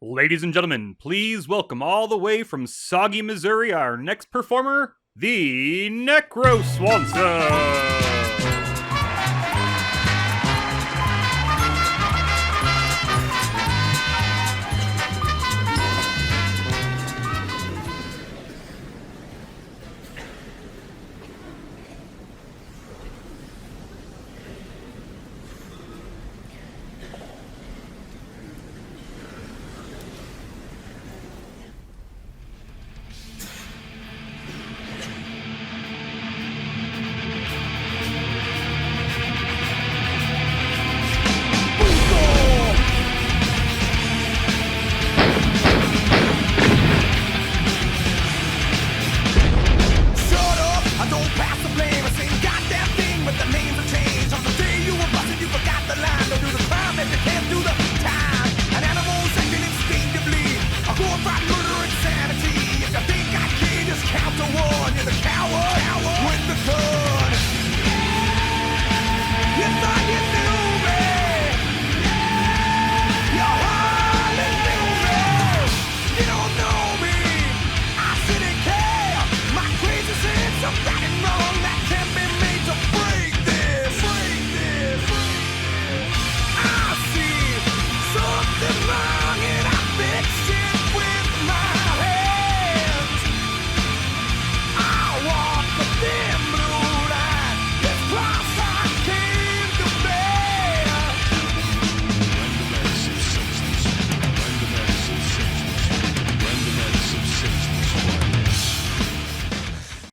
Ladies and gentlemen, please welcome all the way from Soggy, Missouri, our next performer, the Necroswanson!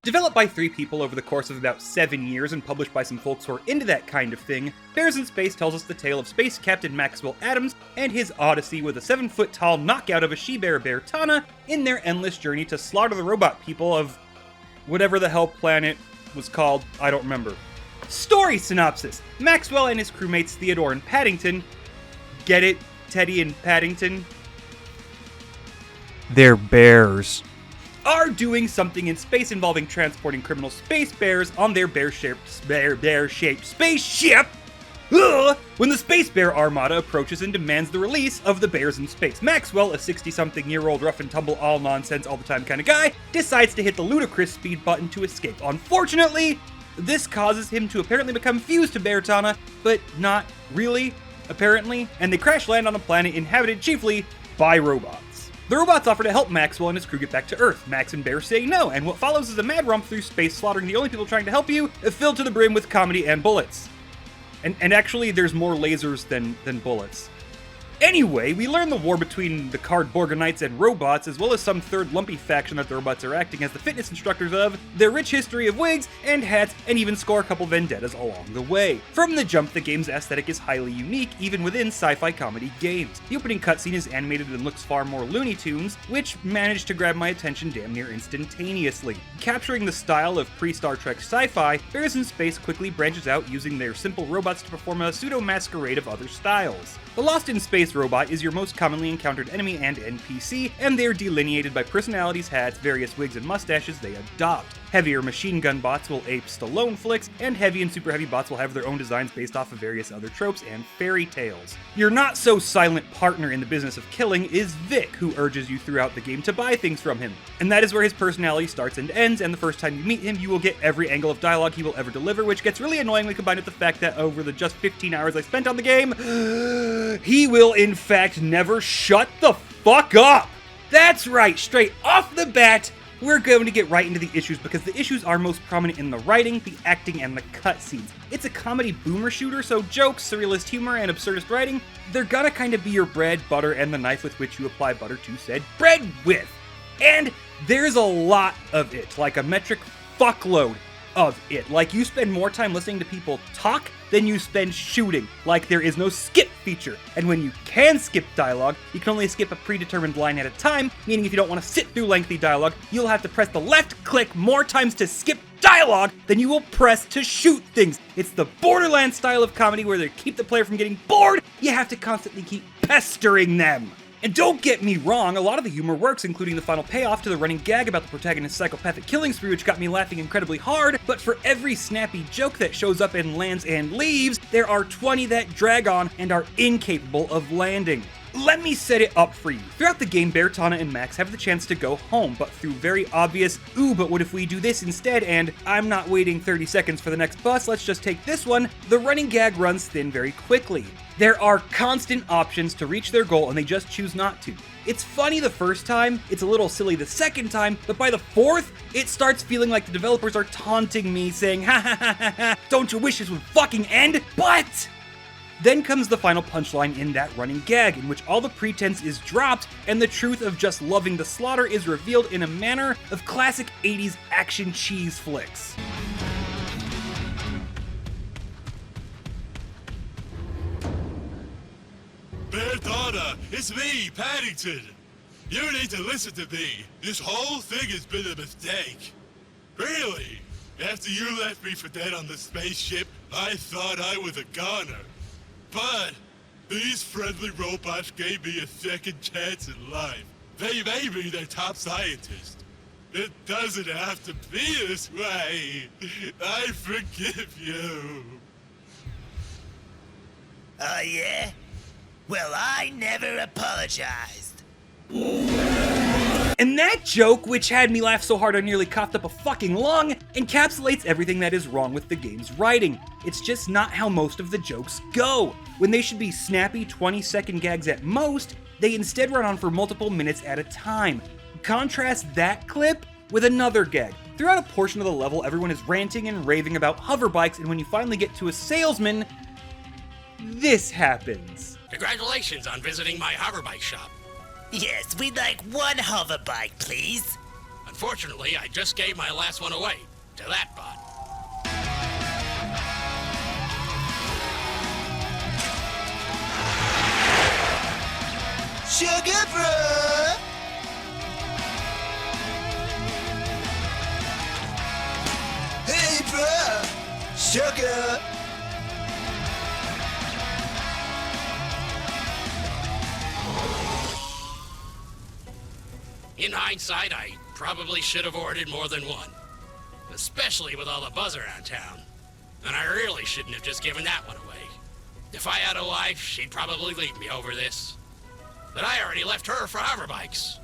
Developed by 3 people over the course of about 7 years and published by some folks who are into that kind of thing, Bears in Space tells us the tale of Space Captain Maxwell Adams and his odyssey with a 7-foot-tall knockout of a she-bear Tana in their endless journey to slaughter the robot people of whatever the hell planet was called, I don't remember. Story synopsis! Maxwell and his crewmates Theodore and Paddington, get it, Teddy and Paddington? They're bears. Are doing something in space involving transporting criminal space bears on their bear-shaped spaceship. When the Space Bear Armada approaches and demands the release of the bears in space, Maxwell, a 60-something-year-old rough-and-tumble, all-nonsense, all-the-time kind of guy, decides to hit the ludicrous speed button to escape. Unfortunately, this causes him to apparently become fused to Tana, but not really, apparently, and they crash land on a planet inhabited chiefly by robots. The robots offer to help Maxwell and his crew get back to Earth. Max and Bear say no, and what follows is a mad romp through space, slaughtering the only people trying to help you, filled to the brim with comedy and bullets. And actually, there's more lasers than bullets. Anyway, we learn the war between the Cardborganites and robots, as well as some third lumpy faction that the robots are acting as the fitness instructors of, their rich history of wigs and hats, and even score a couple vendettas along the way. From the jump, the game's aesthetic is highly unique, even within sci-fi comedy games. The opening cutscene is animated and looks far more Looney Tunes, which managed to grab my attention damn near instantaneously. Capturing the style of pre-Star Trek sci-fi, Bears in Space quickly branches out using their simple robots to perform a pseudo-masquerade of other styles. The Lost in Space robot is your most commonly encountered enemy and NPC, and they're delineated by personalities, hats, various wigs, and mustaches they adopt. Heavier machine gun bots will ape Stallone flicks, and heavy and super heavy bots will have their own designs based off of various other tropes and fairy tales. Your not-so-silent partner in the business of killing is Vic, who urges you throughout the game to buy things from him. And that is where his personality starts and ends, and the first time you meet him, you will get every angle of dialogue he will ever deliver, which gets really annoyingly combined with the fact that over the just 15 hours I spent on the game, he will in fact never shut the fuck up! That's right, straight off the bat, we're going to get right into the issues because the issues are most prominent in the writing, the acting, and the cutscenes. It's a comedy boomer shooter, so jokes, surrealist humor, and absurdist writing, they're gonna kind of be your bread, butter, and the knife with which you apply butter to said bread with. And there's a lot of it, like a metric fuckload of it. Like, you spend more time listening to people talk than you spend shooting. Like, there is no skip feature. And when you can skip dialogue, you can only skip a predetermined line at a time, meaning if you don't want to sit through lengthy dialogue, you'll have to press the left click more times to skip dialogue than you will press to shoot things. It's the Borderlands style of comedy where they keep the player from getting bored, you have to constantly keep pestering them. And don't get me wrong, a lot of the humor works, including the final payoff to the running gag about the protagonist's psychopathic killing spree, which got me laughing incredibly hard, but for every snappy joke that shows up and lands and leaves, there are 20 that drag on and are incapable of landing. Let me set it up for you. Throughout the game, Bear, Tana, and Max have the chance to go home, but through very obvious, ooh, but what if we do this instead, and I'm not waiting 30 seconds for the next bus, let's just take this one, the running gag runs thin very quickly. There are constant options to reach their goal, and they just choose not to. It's funny the first time, it's a little silly the second time, but by the fourth, it starts feeling like the developers are taunting me, saying, ha ha ha ha ha, don't you wish this would fucking end? But then comes the final punchline in that running gag, in which all the pretense is dropped and the truth of just loving the slaughter is revealed in a manner of classic 80s action cheese flicks. Bear Donna, it's me, Paddington. You need to listen to me. This whole thing has been a mistake. Really? After you left me for dead on the spaceship, I thought I was a goner. But these friendly robots gave me a second chance in life. They made me their top scientist. It doesn't have to be this way. I forgive you. Oh yeah? Well, I never apologized. And that joke, which had me laugh so hard I nearly coughed up a fucking lung, encapsulates everything that is wrong with the game's writing. It's just not how most of the jokes go. When they should be snappy 20-second gags at most, they instead run on for multiple minutes at a time. Contrast that clip with another gag. Throughout a portion of the level, everyone is ranting and raving about hover bikes, and when you finally get to a salesman, this happens. Congratulations on visiting my hoverbike shop. Yes, we'd like one hover bike, please. Unfortunately, I just gave my last one away to that bot. Sugar bro! Hey bro! Sugar! In hindsight, I probably should have ordered more than one. Especially with all the buzz around town. And I really shouldn't have just given that one away. If I had a wife, she'd probably leave me over this. But I already left her for hoverbikes.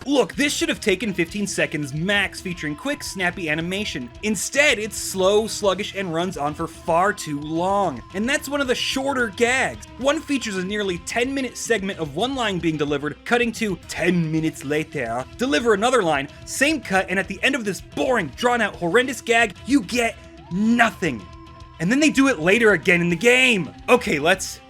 Look, this should have taken 15 seconds max, featuring quick, snappy animation. Instead, it's slow, sluggish, and runs on for far too long. And that's one of the shorter gags. One features a nearly 10-minute segment of one line being delivered, cutting to 10 minutes later, deliver another line, same cut, and at the end of this boring, drawn-out, horrendous gag, you get nothing. And then they do it later again in the game. Okay, let's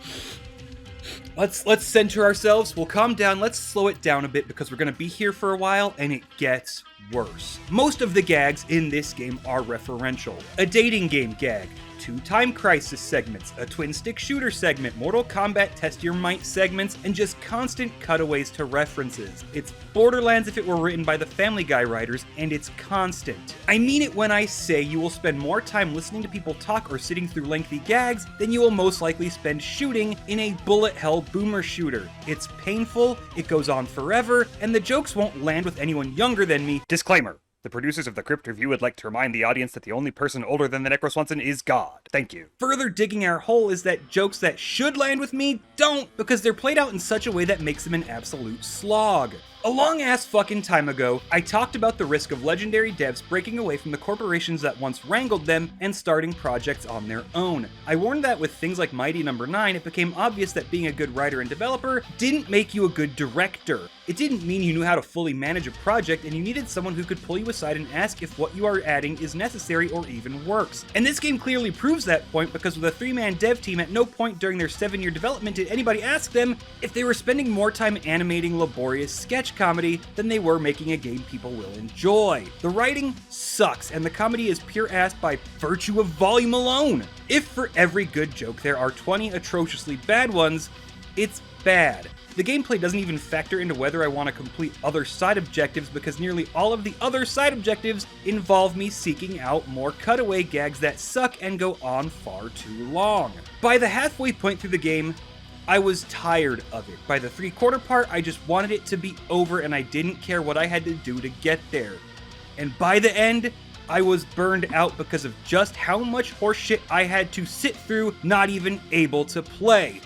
center ourselves, we'll calm down, let's slow it down a bit because we're gonna be here for a while and it gets worse. Most of the gags in this game are referential. A dating game gag, 2 Time Crisis segments, a twin stick shooter segment, Mortal Kombat Test Your Might segments, and just constant cutaways to references. It's Borderlands if it were written by the Family Guy writers, and it's constant. I mean it when I say you will spend more time listening to people talk or sitting through lengthy gags than you will most likely spend shooting in a bullet hell boomer shooter. It's painful, it goes on forever, and the jokes won't land with anyone younger than me. Disclaimer. The producers of the Crypt Revue would like to remind the audience that the only person older than the TheNecroswanson is God. Thank you. Further digging our hole is that jokes that should land with me don't, because they're played out in such a way that makes them an absolute slog. A long ass fucking time ago, I talked about the risk of legendary devs breaking away from the corporations that once wrangled them and starting projects on their own. I warned that with things like Mighty No. 9, it became obvious that being a good writer and developer didn't make you a good director. It didn't mean you knew how to fully manage a project, and you needed someone who could pull you aside and ask if what you are adding is necessary or even works. And this game clearly proves that point, because with a 3-man dev team, at no point during their 7-year development did anybody ask them if they were spending more time animating laborious sketch comedy than they were making a game people will enjoy. The writing sucks, and the comedy is pure ass by virtue of volume alone. If for every good joke there are 20 atrociously bad ones, it's bad. The gameplay doesn't even factor into whether I want to complete other side objectives, because nearly all of the other side objectives involve me seeking out more cutaway gags that suck and go on far too long. By the halfway point through the game, I was tired of it. By the 3/4 part, I just wanted it to be over and I didn't care what I had to do to get there. And by the end, I was burned out because of just how much horseshit I had to sit through, not even able to play.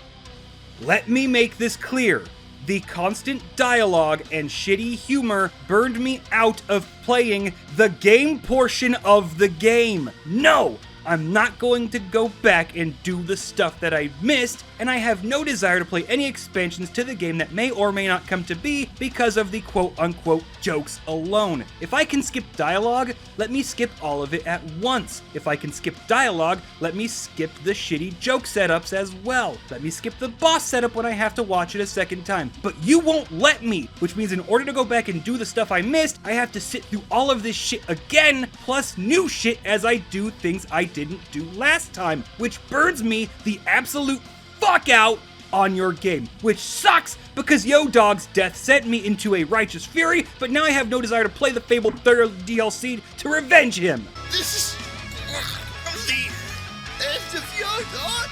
Let me make this clear. The constant dialogue and shitty humor burned me out of playing the game portion of the game. No! I'm not going to go back and do the stuff that I missed, and I have no desire to play any expansions to the game that may or may not come to be because of the quote-unquote jokes alone. If I can skip dialogue, let me skip all of it at once. If I can skip dialogue, let me skip the shitty joke setups as well. Let me skip the boss setup when I have to watch it a second time. But you won't let me, which means in order to go back and do the stuff I missed, I have to sit through all of this shit again, plus new shit as I do things I didn't do last time, which burns me the absolute fuck out on your game, which sucks because Yo Dog's death sent me into a righteous fury, but now I have no desire to play the fabled third DLC to revenge him. This is the end of your dog.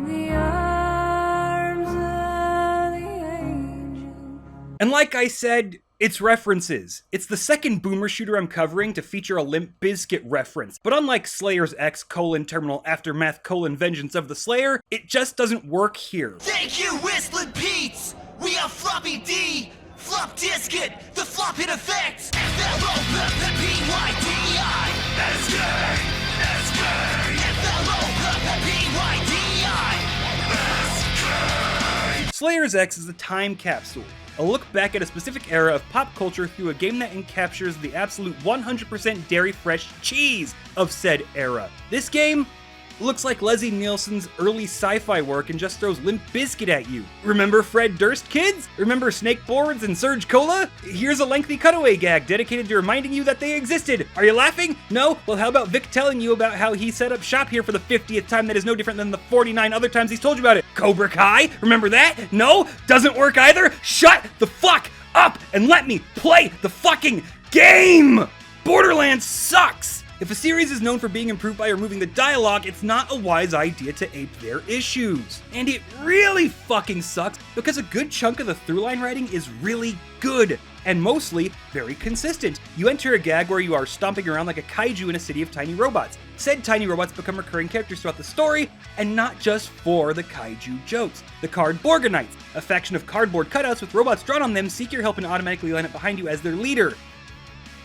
The arms of the angel. And like I said, it's references. It's the second boomer shooter I'm covering to feature a Limp Bizkit reference. But unlike Slayer's X: Terminal Aftermath: Vengeance of the Slayer, it just doesn't work here. Thank you, Whistling Pete's! We are Floppy D! Flop Disket! The Flopping Effects! F-L-O-P-P-Y-D-I! S-K! S-K! F-L-O-P-P-Y-D-I! S-K! Slayer's X is a time capsule. A look back at a specific era of pop culture through a game that encaptures the absolute 100% dairy-fresh cheese of said era. This game looks like Leslie Nielsen's early sci-fi work and just throws Limp Bizkit at you. Remember Fred Durst, kids? Remember Snake Boards and Surge Cola? Here's a lengthy cutaway gag dedicated to reminding you that they existed. Are you laughing? No? Well, how about Vic telling you about how he set up shop here for the 50th time that is no different than the 49 other times he's told you about it? Cobra Kai? Remember that? No? Doesn't work either? Shut the fuck up and let me play the fucking game! Borderlands sucks! If a series is known for being improved by removing the dialogue, it's not a wise idea to ape their issues. And it really fucking sucks because a good chunk of the throughline writing is really good, and mostly very consistent. You enter a gag where you are stomping around like a kaiju in a city of tiny robots. Said tiny robots become recurring characters throughout the story, and not just for the kaiju jokes. The Cardborganites, a faction of cardboard cutouts with robots drawn on them, seek your help and automatically line up behind you as their leader.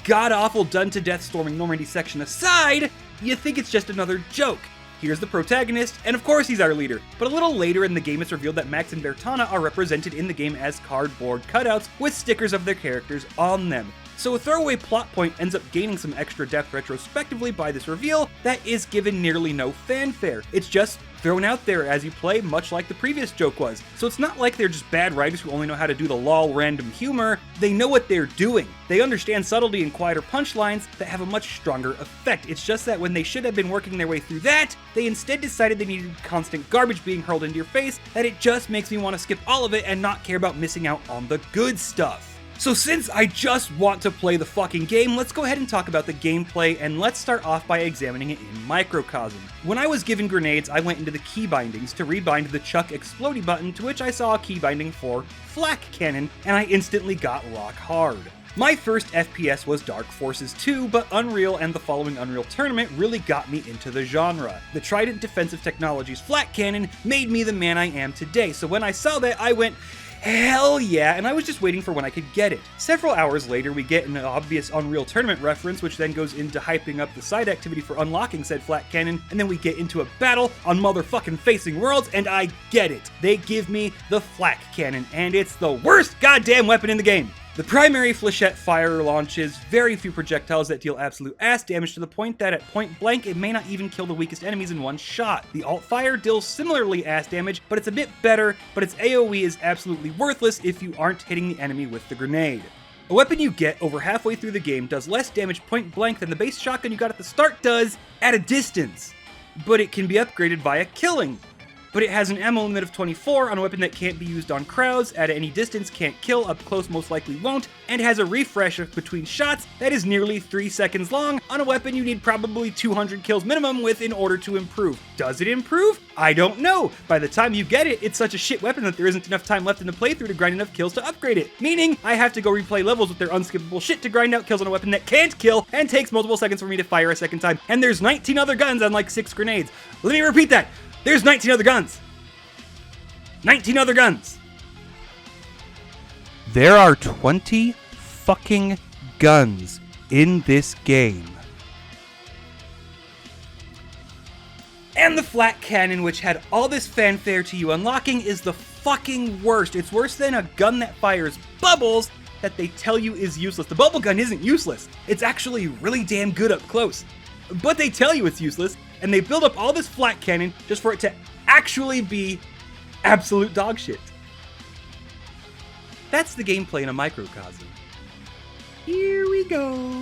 God-awful done-to-death storming Normandy section aside, you think it's just another joke. Here's the protagonist, and of course he's our leader, but a little later in the game it's revealed that Max and Bertana are represented in the game as cardboard cutouts with stickers of their characters on them. So a throwaway plot point ends up gaining some extra depth retrospectively by this reveal that is given nearly no fanfare. It's just thrown out there as you play, much like the previous joke was. So it's not like they're just bad writers who only know how to do the lol random humor. They know what they're doing. They understand subtlety and quieter punchlines that have a much stronger effect. It's just that when they should have been working their way through that, they instead decided they needed constant garbage being hurled into your face, that it just makes me want to skip all of it and not care about missing out on the good stuff. So since I just want to play the fucking game, let's go ahead and talk about the gameplay, and let's start off by examining it in microcosm. When I was given grenades, I went into the key bindings to rebind the Chuck Explodey button, to which I saw a key binding for Flak Cannon, and I instantly got rock hard. My first FPS was Dark Forces 2, but Unreal and the following Unreal Tournament really got me into the genre. The Trident Defensive Technologies Flak Cannon made me the man I am today, so when I saw that, I went, hell yeah, and I was just waiting for when I could get it. Several hours later, we get an obvious Unreal Tournament reference, which then goes into hyping up the side activity for unlocking said Flak Cannon, and then we get into a battle on motherfucking Facing Worlds, and I get it. They give me the Flak Cannon, and it's the worst goddamn weapon in the game. The primary flechette fire launches very few projectiles that deal absolute ass damage to the point that at point blank it may not even kill the weakest enemies in one shot. The alt fire deals similarly ass damage, but it's a bit better, but its AoE is absolutely worthless if you aren't hitting the enemy with the grenade. A weapon you get over halfway through the game does less damage point blank than the base shotgun you got at the start does at a distance, but it can be upgraded via killing. but it has an ammo limit of 24 on a weapon that can't be used on crowds, at any distance can't kill, up close most likely won't, and has a refresh of between shots that is nearly 3 seconds long on a weapon you need probably 200 kills minimum with in order to improve. Does it improve? I don't know. By the time you get it, it's such a shit weapon that there isn't enough time left in the playthrough to grind enough kills to upgrade it, meaning I have to go replay levels with their unskippable shit to grind out kills on a weapon that can't kill and takes multiple seconds for me to fire a second time, and there's 19 other guns and like 6 grenades. Let me repeat that. There's 19 other guns. 19 other guns. There are 20 fucking guns in this game. And the flat cannon, which had all this fanfare to you unlocking, is the fucking worst. It's worse than a gun that fires bubbles that they tell you is useless. The bubble gun isn't useless. It's actually really damn good up close. But they tell you it's useless, and they build up all this flat cannon just for it to actually be absolute dog shit. That's the gameplay in a microcosm. Here we go.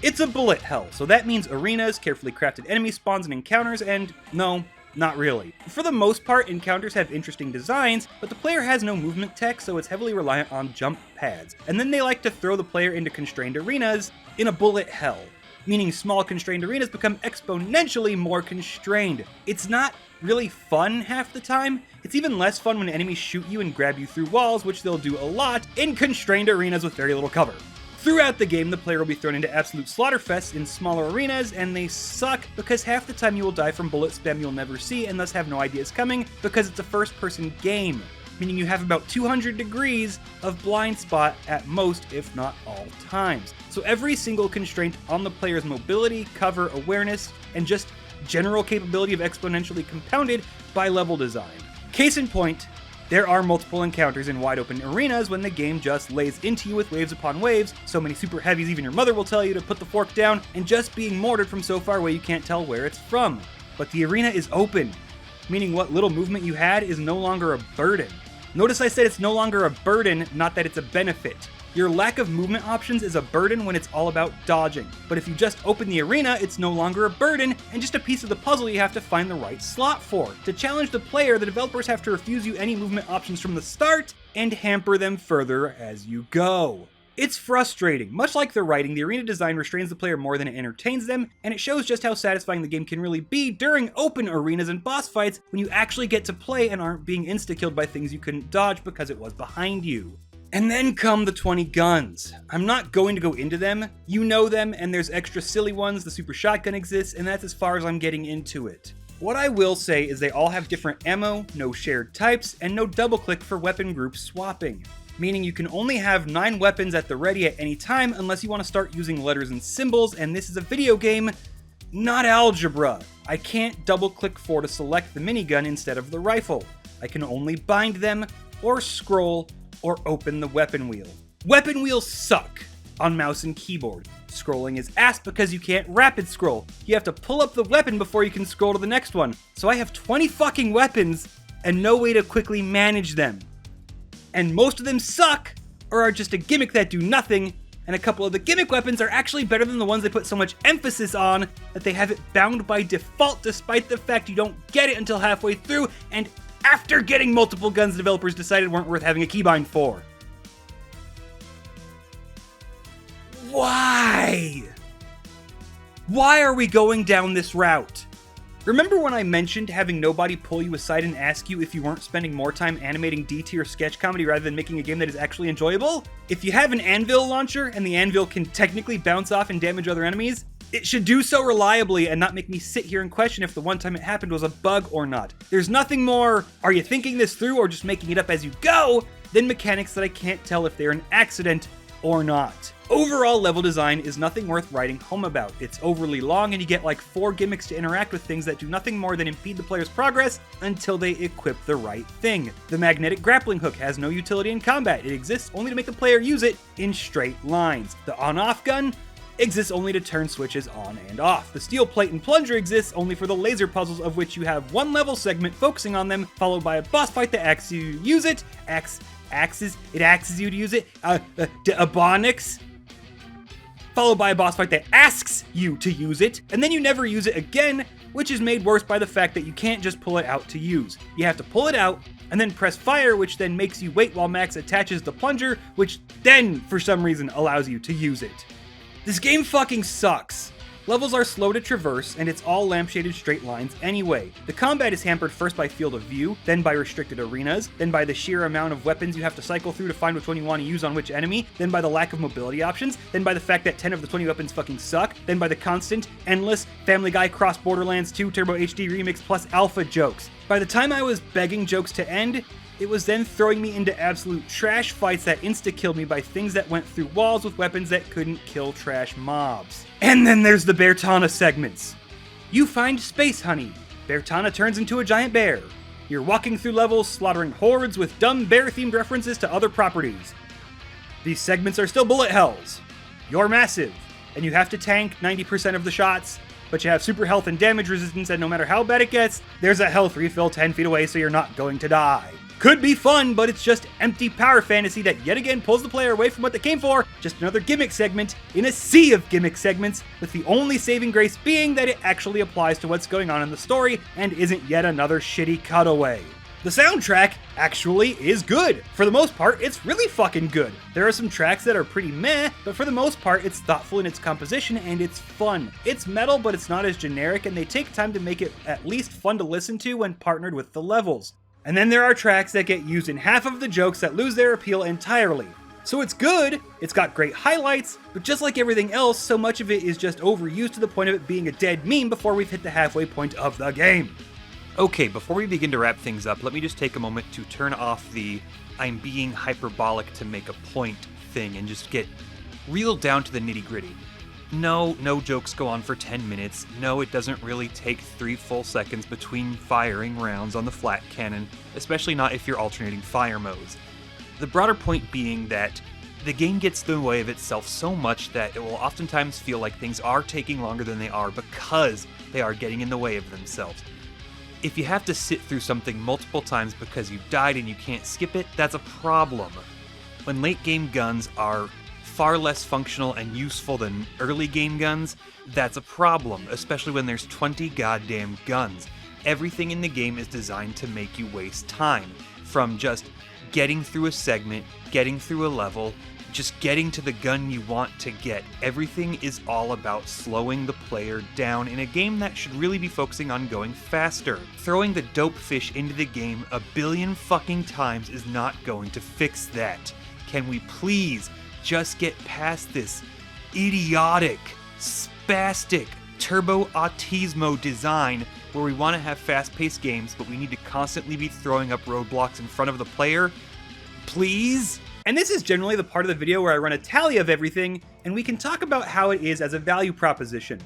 It's a bullet hell, so that means arenas, carefully crafted enemy spawns and encounters, and no, not really. For the most part, encounters have interesting designs, but the player has no movement tech, so it's heavily reliant on jump pads. And then they like to throw the player into constrained arenas in a bullet hell, meaning small constrained arenas become exponentially more constrained. It's not really fun half the time. It's even less fun when enemies shoot you and grab you through walls, which they'll do a lot in constrained arenas with very little cover. Throughout the game, the player will be thrown into absolute slaughterfests in smaller arenas, and they suck because half the time you will die from bullet spam you'll never see and thus have no idea it's coming because it's a first-person game, meaning you have about 200 degrees of blind spot at most, if not all times. So every single constraint on the player's mobility, cover, awareness, and just general capability of exponentially compounded by level design. Case in point, there are multiple encounters in wide open arenas when the game just lays into you with waves upon waves, so many super heavies even your mother will tell you to put the fork down, and just being mortared from so far away you can't tell where it's from. But the arena is open, meaning what little movement you had is no longer a burden. Notice I said it's no longer a burden, not that it's a benefit. Your lack of movement options is a burden when it's all about dodging. But if you just open the arena, it's no longer a burden and just a piece of the puzzle you have to find the right slot for. To challenge the player, the developers have to refuse you any movement options from the start and hamper them further as you go. It's frustrating. Much like the writing, the arena design restrains the player more than it entertains them, and it shows just how satisfying the game can really be during open arenas and boss fights when you actually get to play and aren't being insta-killed by things you couldn't dodge because it was behind you. And then come the 20 guns. I'm not going to go into them. You know them, and there's extra silly ones. The super shotgun exists, and that's as far as I'm getting into it. What I will say is they all have different ammo, no shared types, and no double click for weapon group swapping. Meaning you can only have 9 weapons at the ready at any time unless you want to start using letters and symbols, and this is a video game, not algebra. I can't double click 4 to select the minigun instead of the rifle. I can only bind them, or scroll, or open the weapon wheel. Weapon wheels suck on mouse and keyboard. Scrolling is ass because you can't rapid scroll. You have to pull up the weapon before you can scroll to the next one. So I have 20 fucking weapons and no way to quickly manage them. And most of them suck or are just a gimmick that do nothing, and a couple of the gimmick weapons are actually better than the ones they put so much emphasis on that they have it bound by default despite the fact you don't get it until halfway through and after getting multiple guns developers decided weren't worth having a keybind for. Why? Why are we going down this route? Remember when I mentioned having nobody pull you aside and ask you if you weren't spending more time animating D-tier sketch comedy rather than making a game that is actually enjoyable? If you have an anvil launcher and the anvil can technically bounce off and damage other enemies, it should do so reliably and not make me sit here and question if the one time it happened was a bug or not. There's nothing more, are you thinking this through or just making it up as you go, than mechanics that I can't tell if they're an accident or not. Overall level design is nothing worth writing home about. It's overly long and you get like 4 gimmicks to interact with things that do nothing more than impede the player's progress until they equip the right thing. The magnetic grappling hook has no utility in combat. It exists only to make the player use it in straight lines. The on-off gun exists only to turn switches on and off. The steel plate and plunger exists only for the laser puzzles, of which you have one level segment focusing on them, followed by a boss fight that asks you to use it. Axes you to use it. Abonics. followed by a boss fight that asks you to use it, and then you never use it again, which is made worse by the fact that you can't just pull it out to use. You have to pull it out, and then press fire, which then makes you wait while Max attaches the plunger, which then, for some reason, allows you to use it. This game fucking sucks. Levels are slow to traverse, and it's all lampshaded straight lines anyway. The combat is hampered first by field of view, then by restricted arenas, then by the sheer amount of weapons you have to cycle through to find which one you want to use on which enemy, then by the lack of mobility options, then by the fact that 10 of the 20 weapons fucking suck, then by the constant, endless, Family Guy Cross Borderlands 2 Turbo HD Remix plus alpha jokes. By the time I was begging jokes to end, it was then throwing me into absolute trash fights that insta-killed me by things that went through walls with weapons that couldn't kill trash mobs. And then there's the Beartana segments. You find space honey. Beartana turns into a giant bear. You're walking through levels, slaughtering hordes with dumb bear-themed references to other properties. These segments are still bullet hells. You're massive, and you have to tank 90% of the shots, but you have super health and damage resistance, and no matter how bad it gets, there's a health refill 10 feet away so you're not going to die. Could be fun, but it's just empty power fantasy that yet again pulls the player away from what they came for. Just another gimmick segment in a sea of gimmick segments, with the only saving grace being that it actually applies to what's going on in the story and isn't yet another shitty cutaway. The soundtrack actually is good. For the most part, it's really fucking good. There are some tracks that are pretty meh, but for the most part, it's thoughtful in its composition and it's fun. It's metal, but it's not as generic, and they take time to make it at least fun to listen to when partnered with the levels. And then there are tracks that get used in half of the jokes that lose their appeal entirely. So it's good, it's got great highlights, but just like everything else, so much of it is just overused to the point of it being a dead meme before we've hit the halfway point of the game. Okay, before we begin to wrap things up, let me just take a moment to turn off the I'm being hyperbolic to make a point thing and just get real down to the nitty-gritty. No jokes go on for 10 minutes. No, it doesn't really take 3 full seconds between firing rounds on the flat cannon, especially not if you're alternating fire modes. The broader point being that the game gets in the way of itself so much that it will oftentimes feel like things are taking longer than they are because they are getting in the way of themselves. If you have to sit through something multiple times because you died and you can't skip it, that's a problem. When late game guns are far less functional and useful than early game guns, that's a problem, especially when there's 20 goddamn guns. Everything in the game is designed to make you waste time, from just getting through a segment, getting through a level, just getting to the gun you want to get. Everything is all about slowing the player down in a game that should really be focusing on going faster. Throwing the dope fish into the game a billion fucking times is not going to fix that. Can we please just get past this idiotic, spastic, turbo autismo design where we want to have fast-paced games, but we need to constantly be throwing up roadblocks in front of the player? Please? And this is generally the part of the video where I run a tally of everything, and we can talk about how it is as a value proposition.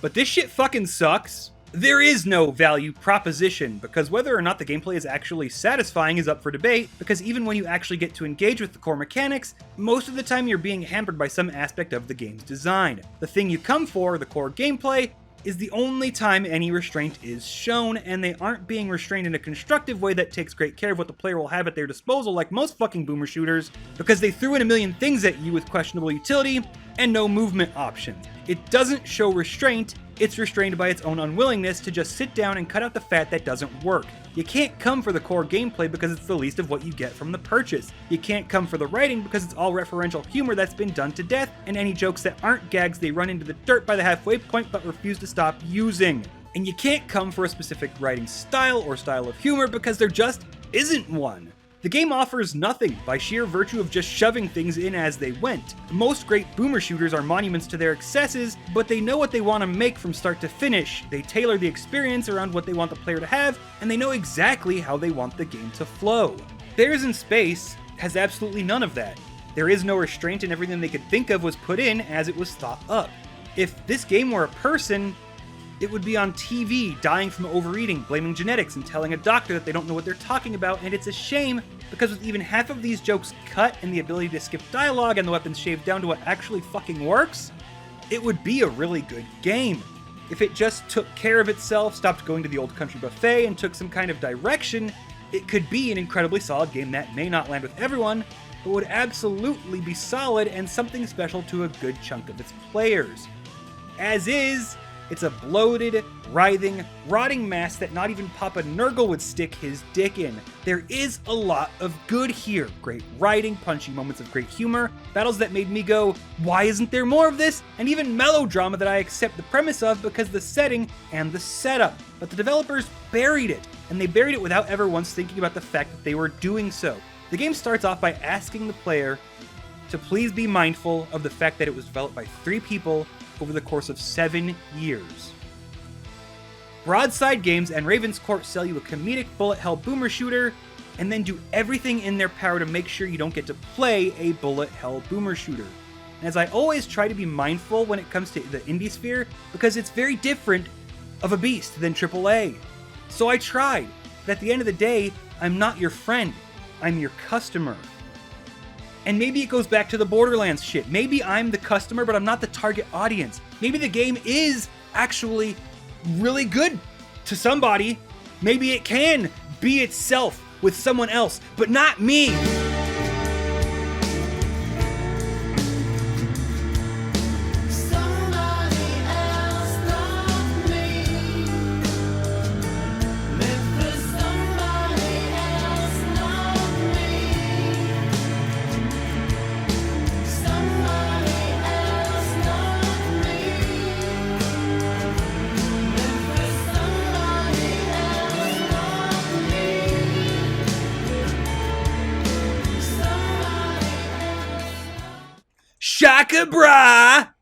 But this shit fucking sucks. There is no value proposition, because whether or not the gameplay is actually satisfying is up for debate, because even when you actually get to engage with the core mechanics, most of the time you're being hampered by some aspect of the game's design. The thing you come for, the core gameplay, is the only time any restraint is shown, and they aren't being restrained in a constructive way that takes great care of what the player will have at their disposal like most fucking boomer shooters, because they threw in a million things at you with questionable utility and no movement options. It doesn't show restraint, it's restrained by its own unwillingness to just sit down and cut out the fat that doesn't work. You can't come for the core gameplay because it's the least of what you get from the purchase. You can't come for the writing because it's all referential humor that's been done to death, and any jokes that aren't gags they run into the dirt by the halfway point but refuse to stop using. And you can't come for a specific writing style or style of humor because there just isn't one. The game offers nothing by sheer virtue of just shoving things in as they went. Most great boomer shooters are monuments to their excesses, but they know what they want to make from start to finish. They tailor the experience around what they want the player to have, and they know exactly how they want the game to flow. Bears in Space has absolutely none of that. There is no restraint, and everything they could think of was put in as it was thought up. If this game were a person, it would be on TV, dying from overeating, blaming genetics, and telling a doctor that they don't know what they're talking about, and it's a shame, because with even half of these jokes cut and the ability to skip dialogue and the weapons shaved down to what actually fucking works, it would be a really good game. If it just took care of itself, stopped going to the old country buffet, and took some kind of direction, it could be an incredibly solid game that may not land with everyone, but would absolutely be solid and something special to a good chunk of its players. As is, it's a bloated, writhing, rotting mess that not even Papa Nurgle would stick his dick in. There is a lot of good here. Great writing, punchy moments of great humor, battles that made me go, why isn't there more of this? And even melodrama that I accept the premise of because the setting and the setup. But the developers buried it, and they buried it without ever once thinking about the fact that they were doing so. The game starts off by asking the player to please be mindful of the fact that it was developed by 3 people over the course of 7 years. Broadside Games and Ravenscourt sell you a comedic bullet hell boomer shooter, and then do everything in their power to make sure you don't get to play a bullet hell boomer shooter. And as I always try to be mindful when it comes to the indie sphere, because it's very different of a beast than AAA. So I tried, but at the end of the day, I'm not your friend, I'm your customer. And maybe it goes back to the Borderlands shit. Maybe I'm the customer, but I'm not the target audience. Maybe the game is actually really good to somebody. Maybe it can be itself with someone else, but not me. Shaka bra!